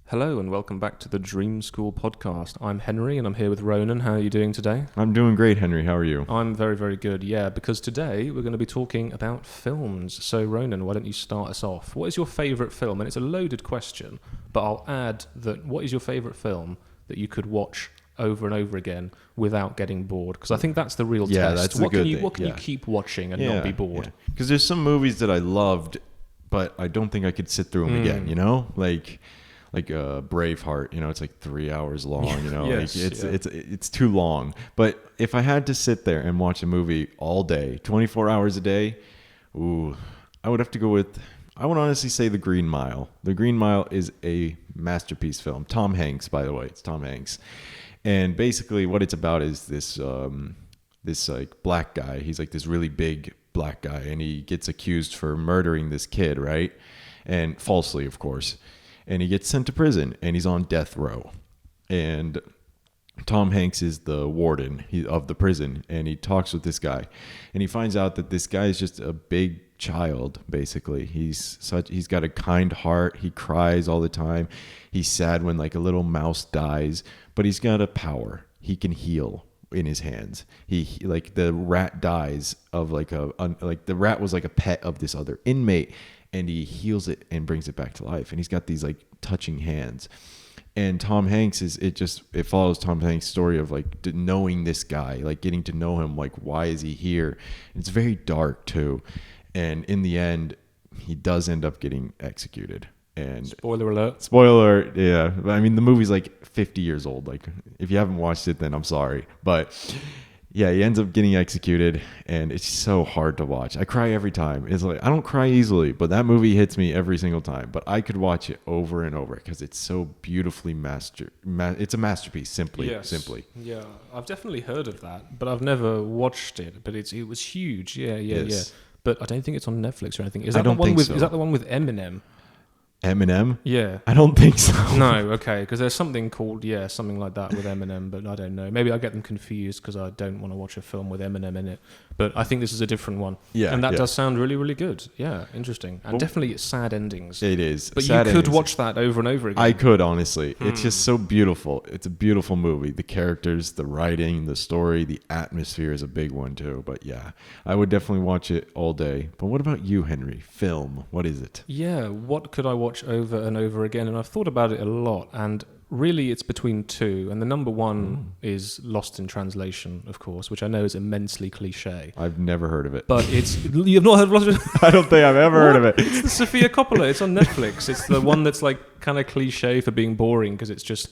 Hello and welcome back to the Dream School podcast. I'm Henry and I'm here with Ronan. How are you doing today? I'm doing great, Henry. How are you? I'm very, very good, yeah, because today we're going to be talking about films. So Ronan, why don't you start us off? What is your favourite film? And it's a loaded question, but I'll add that what is your favourite film that you could watch over and over again without getting bored? Because I think that's the real test. That's the good thing. What can you keep watching and not be bored? Because there's some movies that I loved, but I don't think I could sit through them again, you know? Like Braveheart, you know, it's like 3 hours long, you know, Yes, it's too long. But if I had to sit there and watch a movie all day, 24 hours a day, I would have to go with, I would honestly say The Green Mile. The Green Mile is a masterpiece film. Tom Hanks, by the way, it's Tom Hanks. And basically what it's about is this like black guy. He's like this really big black guy, and he gets accused for murdering this kid, right? And falsely, of course. And he gets sent to prison, and he's on death row. And Tom Hanks is the warden of the prison, and he talks with this guy. And he finds out that this guy is just a big child, basically. He's got a kind heart. He cries all the time. He's sad when like a little mouse dies, but he's got a power. He can heal in his hands. He like the rat dies of like the rat was like a pet of this other inmate, and he heals it and brings it back to life. And he's got these like touching hands. And Tom Hanks it follows Tom Hanks' story of like knowing this guy, like getting to know him, like why is he here? It's very dark too. And in the end, he does end up getting executed. And Spoiler alert. Spoiler, yeah. I mean, the movie's like 50 years old. Like, if you haven't watched it, then I'm sorry. But yeah, he ends up getting executed, and it's so hard to watch. I cry every time. It's like, I don't cry easily, but that movie hits me every single time. But I could watch it over and over because it's so beautifully it's a masterpiece, simply. Yeah, I've definitely heard of that, but I've never watched it. But it was huge. Yeah. But I don't think it's on Netflix or anything. Is that the one with Eminem? Eminem? Yeah. I don't think so. No, okay, because there's something called, something like that with Eminem, but I don't know. Maybe I get them confused because I don't want to watch a film with Eminem in it. But I think this is a different one. Yeah. And that does sound really, really good. Yeah, interesting. And definitely sad endings. It is. But sad you could watch that over and over again. I could, honestly. It's just so beautiful. It's a beautiful movie. The characters, the writing, the story, the atmosphere is a big one too. But yeah, I would definitely watch it all day. But what about you, Henry? Film, what is it? Yeah, what could I watch over and over again? And I've thought about it a lot, and really it's between two, and the number one is Lost in Translation, of course, which I know is immensely cliche. I've never heard of it. But you've not heard of Lost in I don't think I've ever heard of it. It's the Sofia Coppola. It's on Netflix. It's the one that's like kind of cliche for being boring because it's just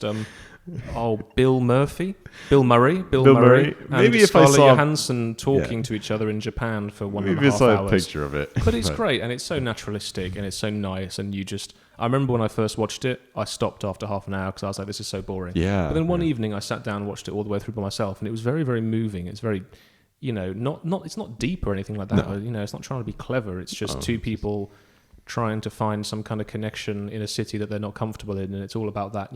Bill Murray, and maybe if Scarlett I saw Johansson talking to each other in Japan for 1.5 hours. Maybe I saw a picture of it. But it's great, and it's so naturalistic, and it's so nice, and I remember when I first watched it, I stopped after half an hour because I was like, this is so boring. Yeah. But then one evening I sat down and watched it all the way through by myself, and it was very, very moving. It's very, it's not deep or anything like that. No. It's not trying to be clever. It's just two people trying to find some kind of connection in a city that they're not comfortable in, and it's all about that,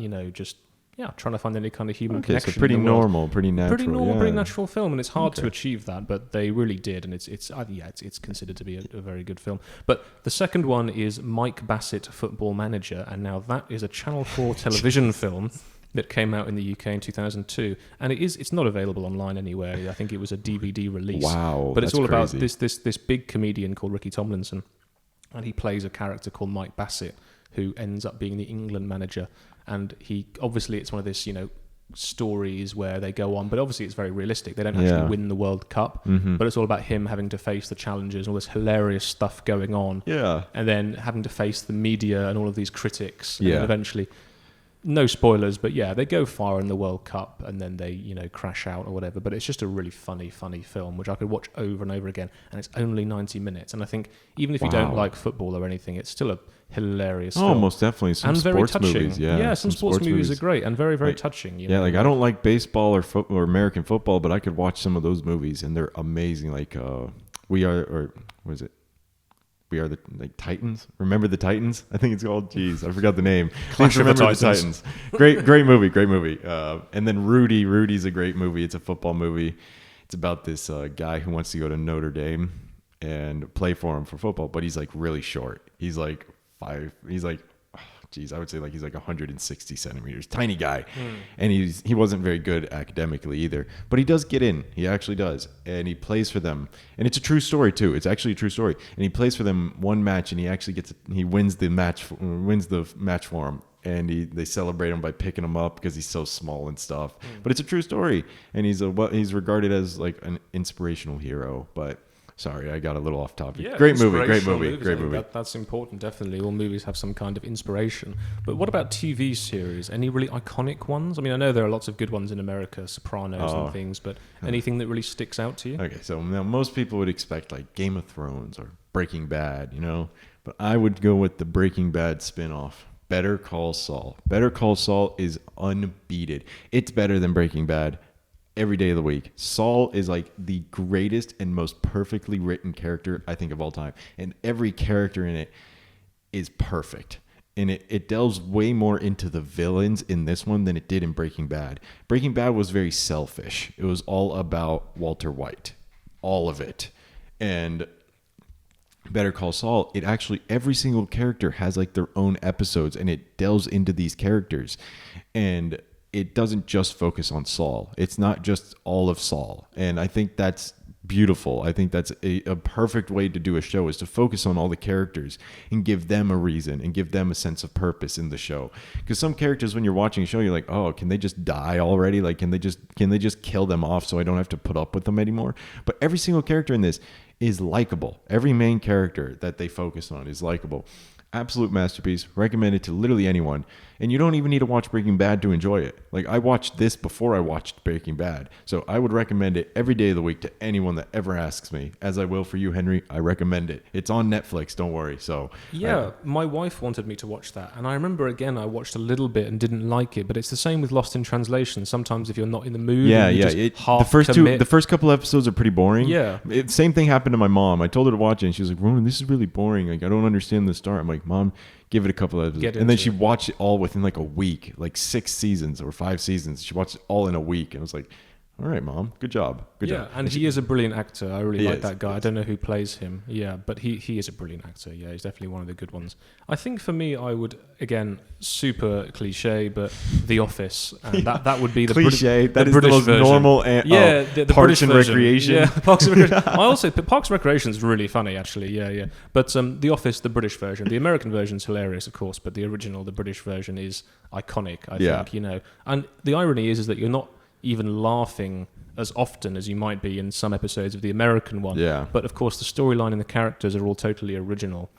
trying to find any kind of human connection. So pretty normal, pretty natural. Pretty normal, pretty natural film, and it's hard to achieve that, but they really did, and it's considered to be a very good film. But the second one is Mike Bassett, Football Manager, and now that is a Channel 4 television film that came out in the UK in 2002, and it's not available online anywhere. I think it was a DVD release. Wow, but it's all crazy. About this big comedian called Ricky Tomlinson, and he plays a character called Mike Bassett, who ends up being the England manager. And it's one of this, stories where they go on, but obviously it's very realistic. They don't actually win the World Cup, but it's all about him having to face the challenges and all this hilarious stuff going on. Yeah. And then having to face the media and all of these critics. And then eventually, no spoilers, but they go far in the World Cup and then they, crash out or whatever. But it's just a really funny film, which I could watch over and over again. And it's only 90 minutes. And I think even if you don't like football or anything, it's still a hilarious film. Most definitely. Some and sports very touching. movies. Yeah, some sports movies are great and very, very touching. Like I don't like baseball or American football, but I could watch some of those movies and they're amazing. Like We Are the Titans. Remember the Titans? I think it's called. Jeez, I forgot the name. Remember the Titans. Great movie. And then Rudy. Rudy's a great movie. It's a football movie. It's about this guy who wants to go to Notre Dame and play for him for football, but he's like really short. He's like geez, I would say like he's like 160 centimeters, tiny guy. And he wasn't very good academically either, but he does get in. He actually does. And he plays for them. And it's a true story too. It's actually a true story. And he plays for them one match, and he actually he wins the match for him. And they celebrate him by picking him up because he's so small and stuff. But it's a true story. And he's regarded as like an inspirational hero. But sorry, I got a little off topic. Yeah, great movie. That's important, definitely. All movies have some kind of inspiration. But what about TV series? Any really iconic ones? I mean, I know there are lots of good ones in America, Sopranos and things, but anything that really sticks out to you? Okay, so now most people would expect like Game of Thrones or Breaking Bad, But I would go with the Breaking Bad spinoff, Better Call Saul. Better Call Saul is unbeaten. It's better than Breaking Bad every day of the week. Saul is like the greatest and most perfectly written character, I think, of all time. And every character in it is perfect. And it delves way more into the villains in this one than it did in Breaking Bad. Breaking Bad was very selfish. It was all about Walter White. All of it. And Better Call Saul, it actually, every single character has like their own episodes, and it delves into these characters. And it doesn't just focus on Saul. It's not just all of Saul. And I think that's beautiful. I think that's a perfect way to do a show, is to focus on all the characters and give them a reason and give them a sense of purpose in the show. Because some characters, when you're watching a show, you're like, oh, can they just die already? Like, can they just kill them off so I don't have to put up with them anymore? But every single character in this is likable. Every main character that they focus on is likable. Absolute masterpiece. Recommended to literally anyone. And you don't even need to watch Breaking Bad to enjoy it. Like, I watched this before I watched Breaking Bad. So I would recommend it every day of the week to anyone that ever asks me. As I will for you, Henry. I recommend it. It's on Netflix, don't worry. So yeah, my wife wanted me to watch that. And I remember, again, I watched a little bit and didn't like it. But it's the same with Lost in Translation. Sometimes if you're not in the mood, the first couple episodes are pretty boring. Yeah. Same thing happened to my mom. I told her to watch it, and she was like, Ronan, this is really boring. Like, I don't understand the start. I'm like, Mom, give it a couple of episodes. And then she watched it all within like a week, like 6 seasons or 5 seasons. She watched it all in a week. And I was like, all right, Mom, good job. Good job. And he is a brilliant actor. I really like that guy. I don't know who plays him. Yeah, but he is a brilliant actor. Yeah, he's definitely one of the good ones. I think for me, I would, again, super cliche, but The Office. And that would be the cliche. That is British the most version. normal the Parks British and version. Recreation. Yeah, Parks and Recreation. Parks and Recreation is really funny, actually. Yeah. But The Office, the British version. The American version is hilarious, of course, but the original, the British version, is iconic, I think, And the irony is that you're not even laughing as often as you might be in some episodes of the American one. Yeah. But of course, the storyline and the characters are all totally original.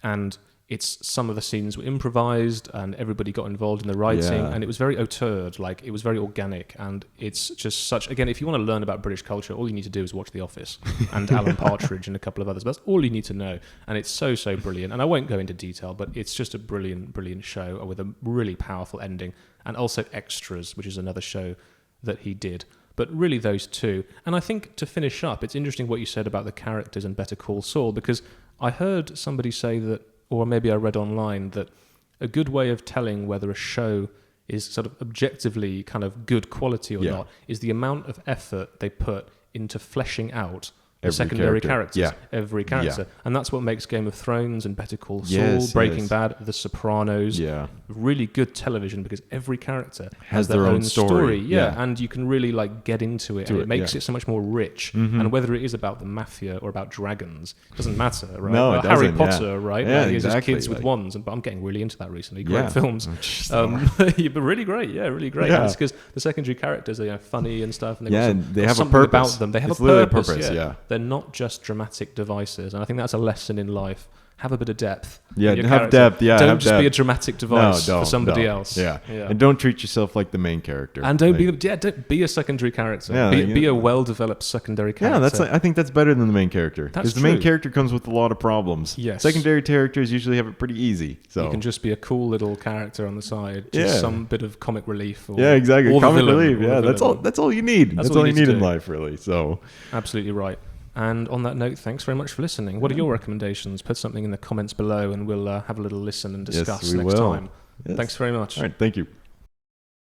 And some of the scenes were improvised, and everybody got involved in the writing, and it was very auteured, like it was very organic. And it's just such, again, if you want to learn about British culture, all you need to do is watch The Office and Alan Partridge and a couple of others. That's all you need to know. And it's so brilliant. And I won't go into detail, but it's just a brilliant show with a really powerful ending. And also Extras, which is another show that he did. But really those two. And I think to finish up, it's interesting what you said about the characters in Better Call Saul, because I heard somebody say that, or maybe I read online, that a good way of telling whether a show is sort of objectively kind of good quality or not is the amount of effort they put into fleshing out the secondary characters, every character. And that's what makes Game of Thrones and Better Call Saul, Breaking Bad, The Sopranos, really good television, because every character has their own story. And you can really like get into it. It makes it so much more rich. And whether it is about the mafia or about dragons, it doesn't matter, right? No, it doesn't. Harry Potter, right? Yeah, exactly. exactly. Kids with wands, but I'm getting really into that recently. Great films. But really great. Yeah, really great. And it's because the secondary characters are funny and stuff, and they have a purpose purpose about them. They have it's a purpose. They're not just dramatic devices, and I think that's a lesson in life. Have a bit of depth. Have depth. Don't just be a dramatic device for somebody else. And don't treat yourself like the main character. And don't be a secondary character. Be a well-developed secondary character. I think that's better than the main character, because the main character comes with a lot of problems. Yes. Secondary characters usually have it pretty easy. So you can just be a cool little character on the side, just some bit of comic relief. Or, exactly. Or comic villain, relief. That's all you need. That's all you need in life, really. So absolutely right. And on that note, thanks very much for listening. What are your recommendations? Put something in the comments below, and we'll have a little listen and discuss next time. Thanks very much. All right, thank you.